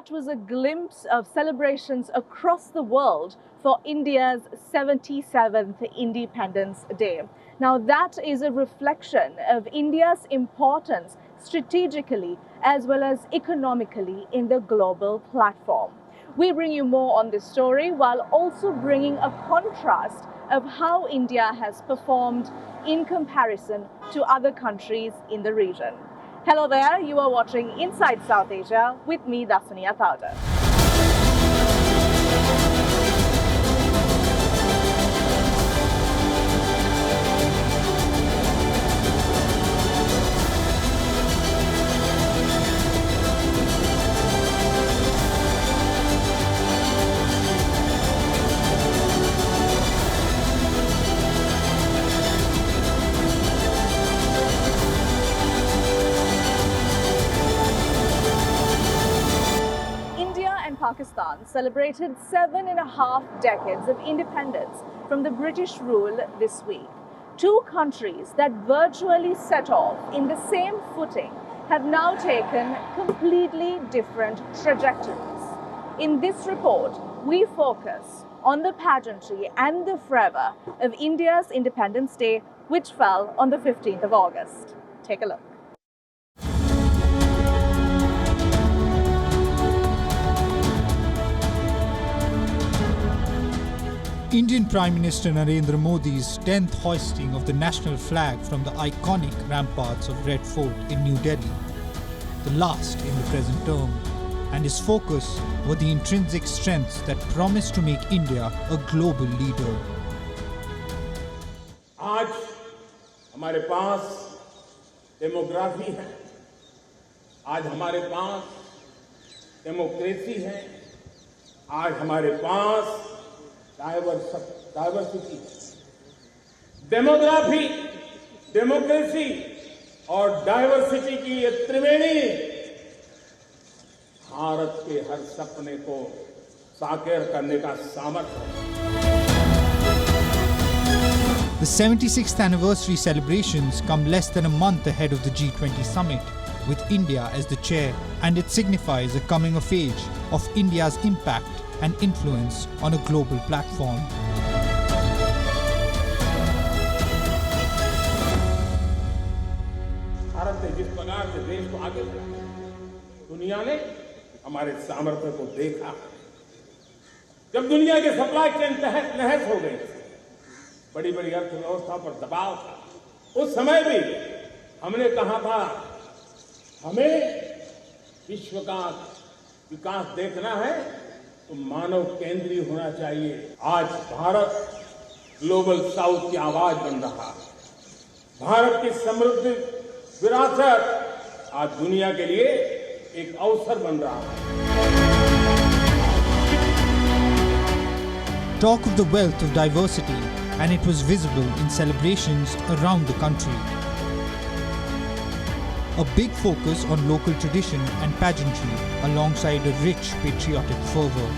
that was a glimpse of celebrations across the world for India's 77th Independence Day. Now, that is a reflection of India's importance strategically as well as economically in the global platform. We bring you more on this story while also bringing a contrast of how India has performed in comparison to other countries in the region. Hello there, you are watching Inside South Asia with me, Dasuni Athauda. Pakistan celebrated 7.5 decades of independence from the British rule this week. Two countries that virtually set off in the same footing have now taken completely different trajectories. In this report, we focus on the pageantry and the fervour of India's Independence Day, which fell on the 15th of August. Take a look. Indian Prime Minister Narendra Modi's 10th hoisting of the national flag from the iconic ramparts of Red Fort in New Delhi, the last in the present term, and his focus were the intrinsic strengths that promise to make India a global leader. आज हमारे पास demography है, आज हमारे पास democracy है, आज हमारे पास diversity, demography, democracy और diversity की ये त्रिवेणी भारत के हर सपने को साकार करने का सामर्थ्य है. The 76th anniversary celebrations come less than a month ahead of the G20 summit, with India as the chair, and it signifies a coming of age of India's impact and influence on a global platform. Bharat ने जिस प्रकार से देश को आगे बढ़ाया, दुनिया ने हमारे सामर्थ्य को देखा. जब दुनिया के सप्लाई चेन तहस नहस हो गई, बड़ी बड़ी अर्थव्यवस्था पर दबाव था, उस समय भी हमने कहा था हमें विश्व का विकास देखना है तो मानव केंद्रीय होना चाहिए. आज भारत ग्लोबल साउथ की आवाज बन रहा है. भारत की समृद्ध विरासत आज दुनिया के लिए एक अवसर बन रहा है. Talk of the wealth of diversity, and it was visible in celebrations around the country. A big focus on local tradition and pageantry alongside a rich patriotic fervour.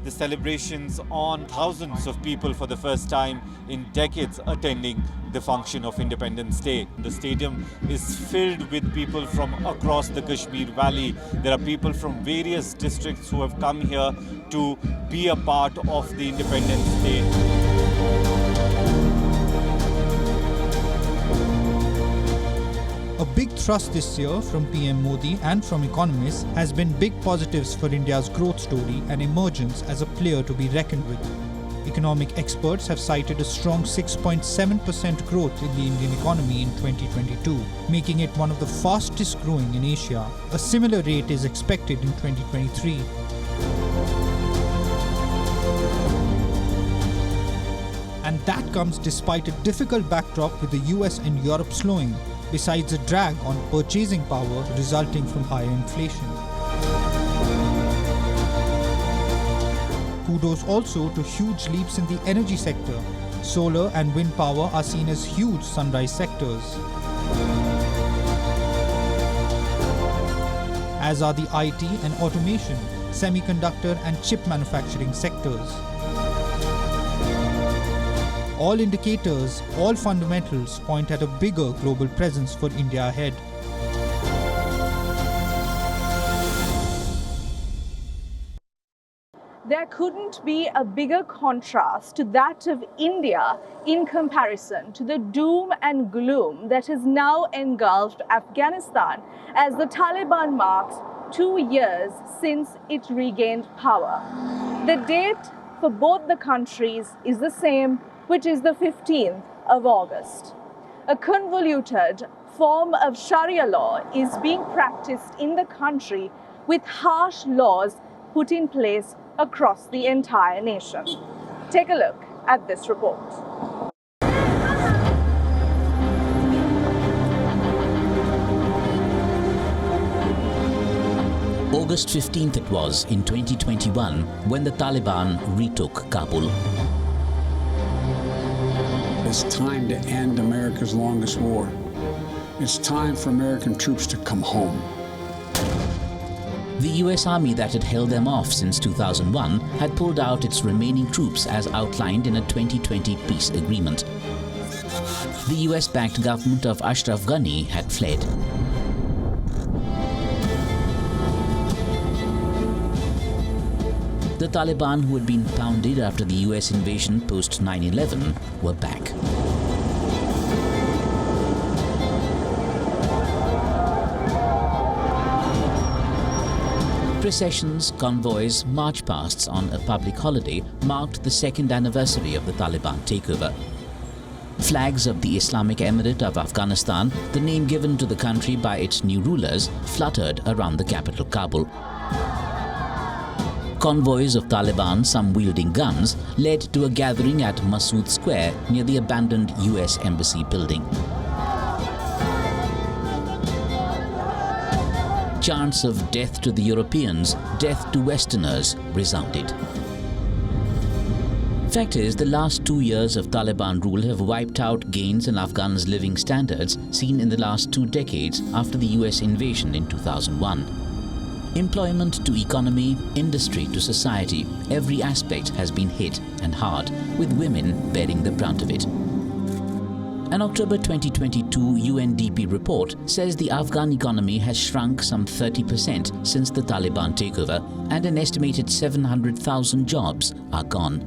The celebrations on thousands of people for the first time in decades attending the function of Independence Day. The stadium is filled with people from across the Kashmir Valley. There are people from various districts who have come here to be a part of the Independence Day. A big thrust this year from PM Modi and from economists has been big positives for India's growth story and emergence as a player to be reckoned with. Economic experts have cited a strong 6.7% growth in the Indian economy in 2022, making it one of the fastest growing in Asia. A similar rate is expected in 2023. And that comes despite a difficult backdrop with the US and Europe slowing, besides a drag on purchasing power resulting from higher inflation. Kudos also to huge leaps in the energy sector. Solar and wind power are seen as huge sunrise sectors, as are the IT and automation, semiconductor and chip manufacturing sectors. all indicators, all fundamentals point at a bigger global presence for India ahead. There couldn't be a bigger contrast to that of India in comparison to the doom and gloom that has now engulfed Afghanistan as the Taliban marks 2 years since it regained power. The date for both the countries is the same, which is the 15th of August. A convoluted form of Sharia law is being practiced in the country with harsh laws put in place across the entire nation. Take a look at this report. August 15th it was in 2021 when the Taliban retook Kabul. It's time to end America's longest war. It's time for American troops to come home. The US Army that had held them off since 2001 had pulled out its remaining troops as outlined in a 2020 peace agreement. The US-backed government of Ashraf Ghani had fled. The Taliban, who had been pounded after the US invasion post 9/11, were back. Processions, convoys, march pasts on a public holiday marked the second anniversary of the Taliban takeover. Flags of the Islamic Emirate of Afghanistan, the name given to the country by its new rulers, fluttered around the capital Kabul. Convoys of Taliban, some wielding guns, led to a gathering at Monsoon Square near the abandoned US Embassy building. Chants of death to the Europeans, death to Westerners resounded. Fact is, the last 2 years of Taliban rule have wiped out gains in Afghans' living standards seen in the last 2 decades after the US invasion in 2001. Employment to economy, industry to society, every aspect has been hit and hard, with women bearing the brunt of it. An October 2022 UNDP report says the Afghan economy has shrunk some 30% since the Taliban takeover, and an estimated 700,000 jobs are gone.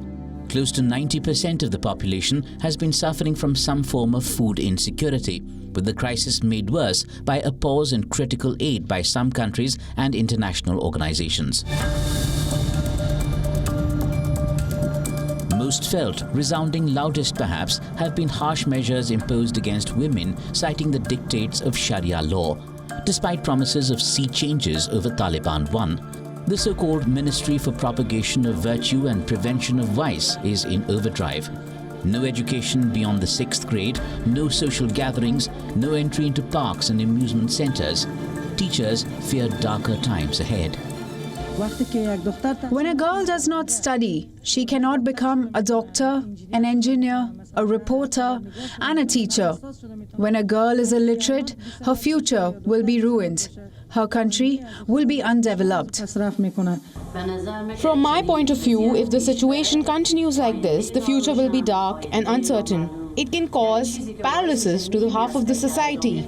Close to 90% of the population has been suffering from some form of food insecurity, with the crisis made worse by a pause in critical aid by some countries and international organizations. Most felt, resounding loudest perhaps, have been harsh measures imposed against women, citing the dictates of Sharia law. Despite promises of sea changes over Taliban 1, the so-called Ministry for Propagation of Virtue and Prevention of Vice is in overdrive. No education beyond the 6th grade, no social gatherings, no entry into parks and amusement centers. Teachers fear darker times ahead. When a girl does not study, she cannot become a doctor, an engineer, a reporter, and a teacher. When a girl is illiterate, her future will be ruined. Her country will be undeveloped. From my point of view, if the situation continues like this, the future will be dark and uncertain. It can cause paralysis to the half of the society.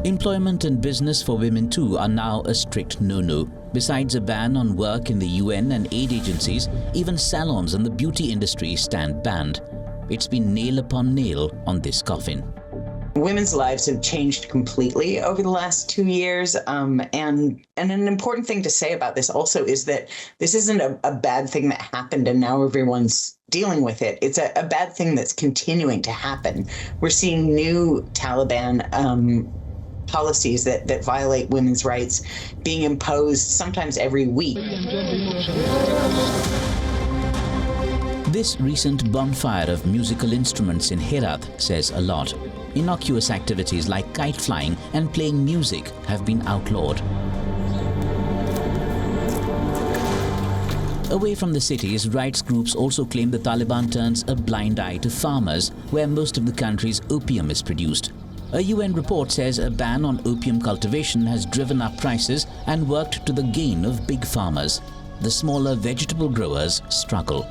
Employment and business for women too are now a strict no-no. Besides a ban on work in the UN and aid agencies, even salons and the beauty industry stand banned. It's been nail upon nail on this coffin. Women's lives have changed completely over the last 2 years. And an important thing to say about this also is that this isn't a bad thing that happened and now everyone's dealing with it. It's a bad thing that's continuing to happen. We're seeing new Taliban policies that violate women's rights being imposed sometimes every week. This recent bonfire of musical instruments in Herat says a lot. Innocuous activities like kite flying and playing music have been outlawed. Away from the cities, rights groups also claim the Taliban turns a blind eye to farmers, where most of the country's opium is produced. A UN report says a ban on opium cultivation has driven up prices and worked to the gain of big farmers. the smaller vegetable growers struggle.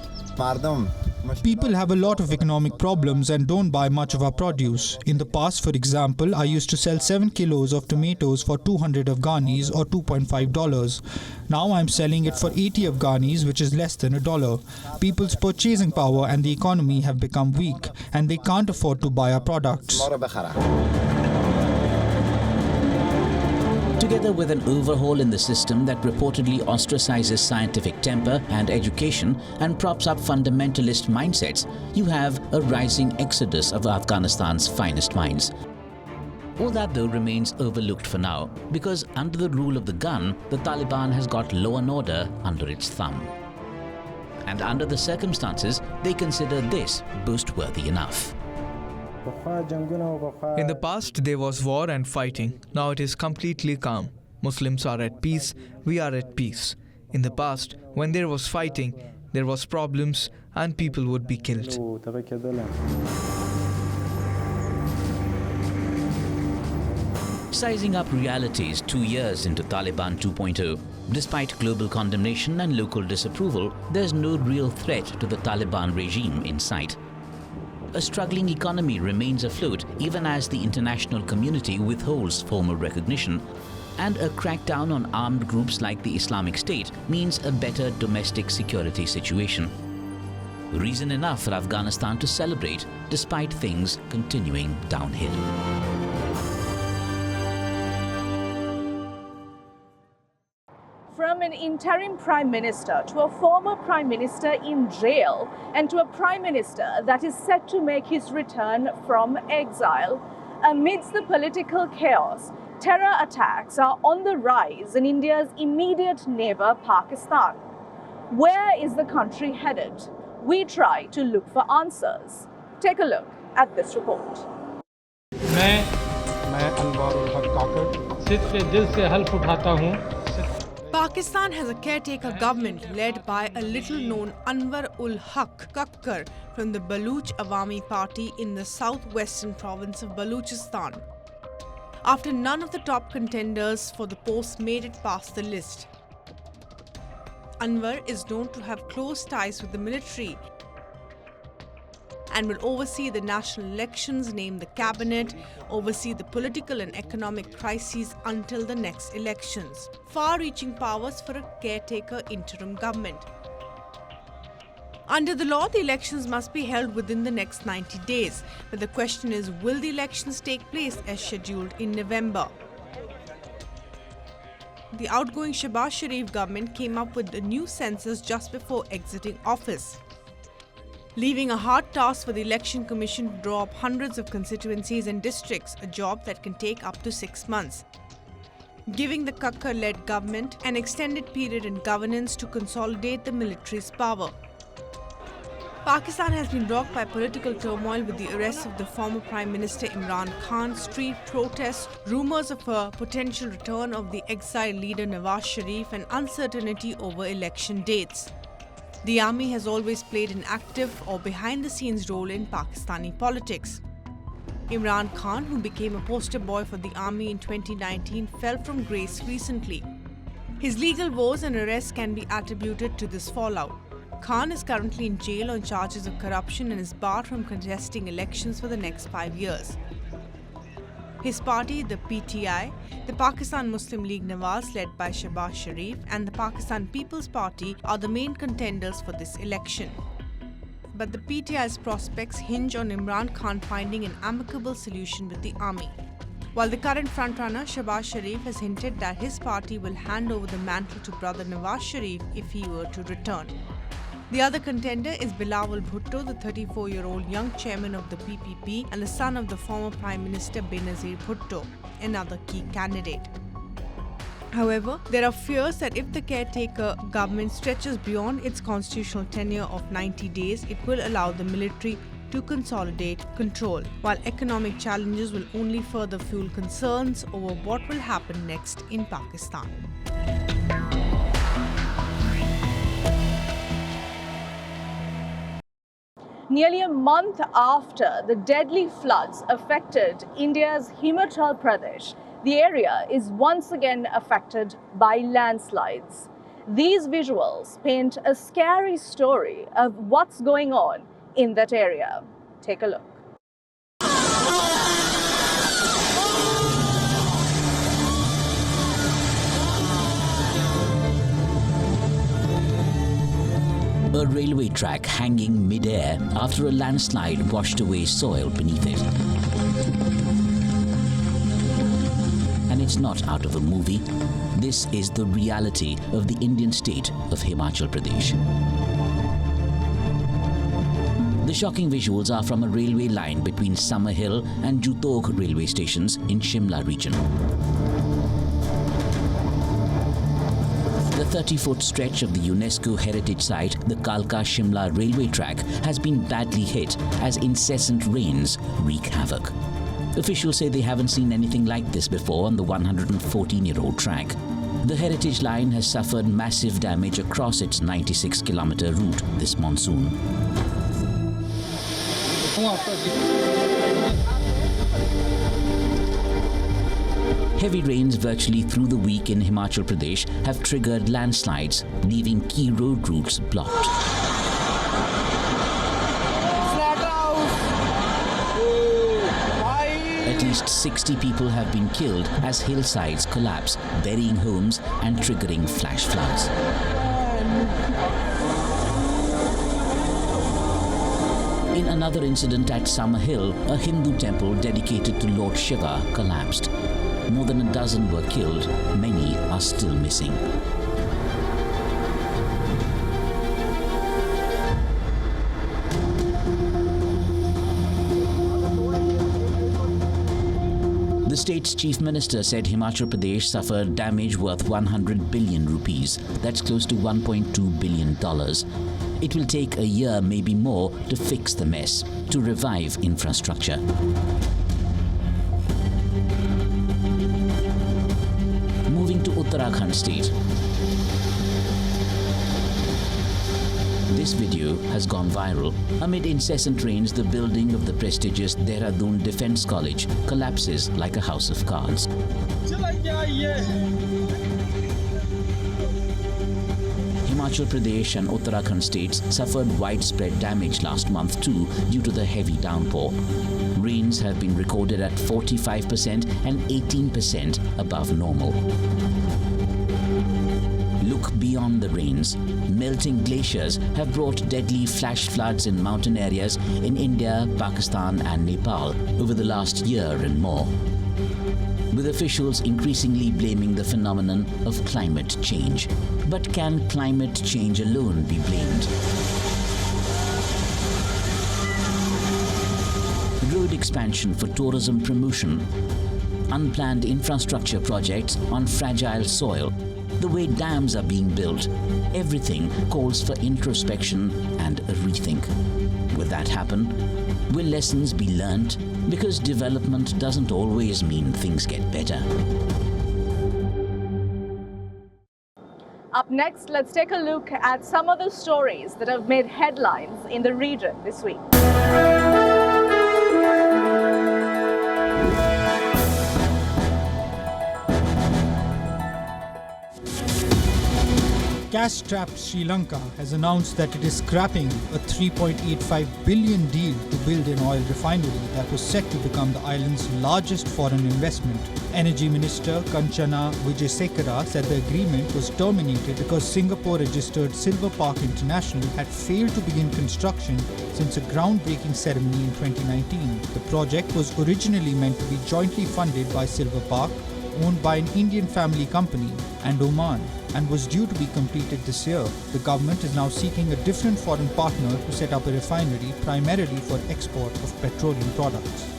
People have a lot of economic problems and don't buy much of our produce. In the past, for example, I used to sell 7 kilos of tomatoes for 200 Afghanis or $2.5. Now I'm selling it for 80 Afghanis, which is less than $1. People's purchasing power and the economy have become weak and they can't afford to buy our products. Together with an overhaul in the system that reportedly ostracizes scientific temper and education and props up fundamentalist mindsets, you have a rising exodus of Afghanistan's finest minds. All that though remains overlooked for now, because under the rule of the gun, the Taliban has got law and order under its thumb. And under the circumstances, they consider this boast-worthy enough. In the past, there was war and fighting. Now it is completely calm. Muslims are at peace, we are at peace. In the past, when there was fighting, there was problems and people would be killed. Sizing up realities 2 years into Taliban 2.0, despite global condemnation and local disapproval, there's no real threat to the Taliban regime in sight. A struggling economy remains afloat even as the international community withholds formal recognition, and a crackdown on armed groups like the Islamic State means a better domestic security situation. Reason enough for Afghanistan to celebrate despite things continuing downhill. From an interim prime minister to a former prime minister in jail and to a prime minister that is set to make his return from exile, amidst the political chaos, terror attacks are on the rise in India's immediate neighbor, Pakistan. Where is the country headed? We try to look for answers. Take a look at this report. मैं अनवारुल हक काकर सिद्ध के दिल से हल्फ उठाता हूँ. Pakistan has a caretaker government led by a little-known Anwar-ul-Haq Kakkar from the Baluch Awami Party in the southwestern province of Baluchistan. After none of the top contenders for the post made it past the list. Anwar is known to have close ties with the military and will oversee the national elections, name the cabinet, oversee the political and economic crises until the next elections. Far-reaching powers for a caretaker interim government. Under the law, the elections must be held within the next 90 days. But the question is, will the elections take place as scheduled in November? The outgoing Shehbaz Sharif government came up with a new census just before exiting office, leaving a hard task for the Election Commission to draw up hundreds of constituencies and districts, a job that can take up to 6 months, giving the Kakkar-led government an extended period in governance to consolidate the military's power. Pakistan has been rocked by political turmoil with the arrest of the former Prime Minister Imran Khan, street protests, rumours of a potential return of the exiled leader Nawaz Sharif, and uncertainty over election dates. The army has always played an active or behind-the-scenes role in Pakistani politics. Imran Khan, who became a poster boy for the army in 2019, fell from grace recently. His legal woes and arrests can be attributed to this fallout. Khan is currently in jail on charges of corruption and is barred from contesting elections for the next 5 years. His party, the PTI, the Pakistan Muslim League Nawaz, led by Shehbaz Sharif, and the Pakistan People's Party are the main contenders for this election. But the PTI's prospects hinge on Imran Khan finding an amicable solution with the army. While the current frontrunner, Shehbaz Sharif, has hinted that his party will hand over the mantle to brother Nawaz Sharif if he were to return. The other contender is Bilawal Bhutto, the 34-year-old young chairman of the PPP and the son of the former Prime Minister Benazir Bhutto, another key candidate. However, there are fears that if the caretaker government stretches beyond its constitutional tenure of 90 days, it will allow the military to consolidate control, while economic challenges will only further fuel concerns over what will happen next in Pakistan. Nearly a month after the deadly floods affected India's Himachal Pradesh, the area is once again affected by landslides. These visuals paint a scary story of what's going on in that area. Take a look. A railway track hanging mid-air after a landslide washed away soil beneath it. And it's not out of a movie. This is the reality of the Indian state of Himachal Pradesh. The shocking visuals are from a railway line between Summerhill and Jutog railway stations in Shimla region. The 30-foot stretch of the UNESCO heritage site, the Kalka-Shimla railway track, has been badly hit as incessant rains wreak havoc. Officials say they haven't seen anything like this before on the 114-year-old track. The heritage line has suffered massive damage across its 96-kilometer route this monsoon. Heavy rains virtually through the week in Himachal Pradesh have triggered landslides, leaving key road routes blocked. At least 60 people have been killed as hillsides collapse, burying homes and triggering flash floods. In another incident at Summerhill, a Hindu temple dedicated to Lord Shiva collapsed. More than a dozen were killed, many are still missing. The state's chief minister said Himachal Pradesh suffered damage worth 100 billion rupees. That's close to $1.2 billion. It will take a year, maybe more, to fix the mess, to revive infrastructure. Moving to Uttarakhand state. This video has gone viral. Amid incessant rains, the building of the prestigious Dehradun Defence College collapses like a house of cards. Himachal Pradesh and Uttarakhand states suffered widespread damage last month too due to the heavy downpour. Rains have been recorded at 45% and 18% above normal. Look beyond the rains. Melting glaciers have brought deadly flash floods in mountain areas in India, Pakistan and Nepal over the last year and more, with officials increasingly blaming the phenomenon of climate change. But can climate change alone be blamed? Road expansion for tourism promotion, unplanned infrastructure projects on fragile soil, the way dams are being built, everything calls for introspection and a rethink. Will that happen? Will lessons be learnt? Because development doesn't always mean things get better. Up next, let's take a look at some of the stories that have made headlines in the region this week. Cash-strapped Sri Lanka has announced that it is scrapping a $3.85 billion deal to build an oil refinery that was set to become the island's largest foreign investment. Energy Minister Kanchana Wijesekara said the agreement was terminated because Singapore-registered Silver Park International had failed to begin construction since a groundbreaking ceremony in 2019. The project was originally meant to be jointly funded by Silver Park, owned by an Indian family company, and Oman, and was due to be completed this year. The government is now seeking a different foreign partner to set up a refinery primarily for export of petroleum products.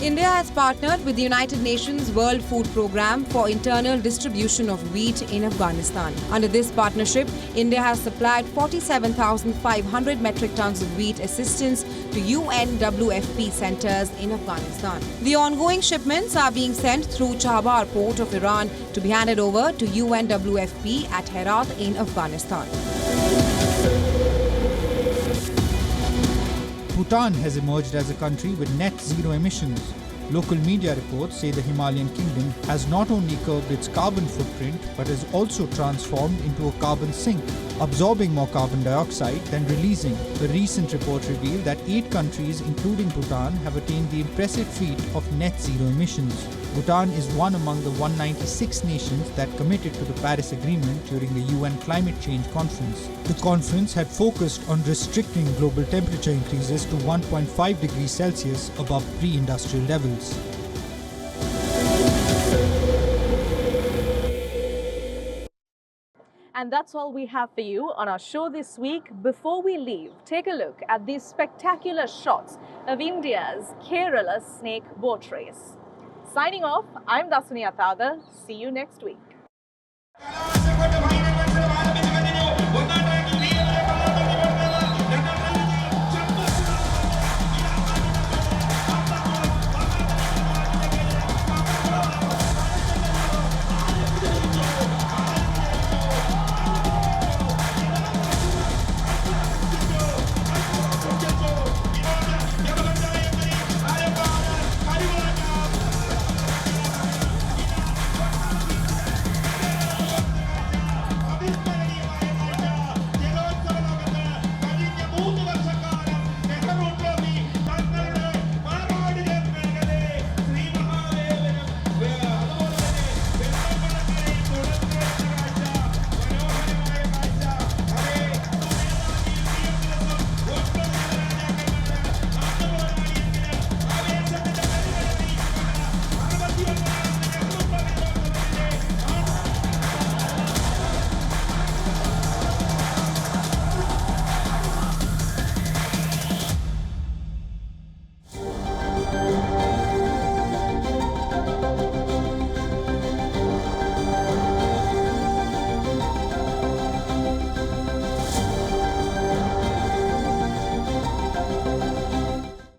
India has partnered with the United Nations World Food Programme for internal distribution of wheat in Afghanistan. Under this partnership, India has supplied 47,500 metric tons of wheat assistance to UN WFP centers in Afghanistan. The ongoing shipments are being sent through Chabahar port of Iran to be handed over to UN WFP at Herat in Afghanistan. Bhutan has emerged as a country with net zero emissions. Local media reports say the Himalayan kingdom has not only curbed its carbon footprint but has also transformed into a carbon sink, absorbing more carbon dioxide than releasing. A recent report revealed that 8 countries, including Bhutan, have attained the impressive feat of net zero emissions. Bhutan is one among the 196 nations that committed to the Paris Agreement during the UN Climate Change Conference. The conference had focused on restricting global temperature increases to 1.5 degrees Celsius above pre-industrial levels. And that's all we have for you on our show this week. Before we leave, take a look at these spectacular shots of India's Kerala snake boat race. Signing off, I'm Dasuni Athauda. See you next week.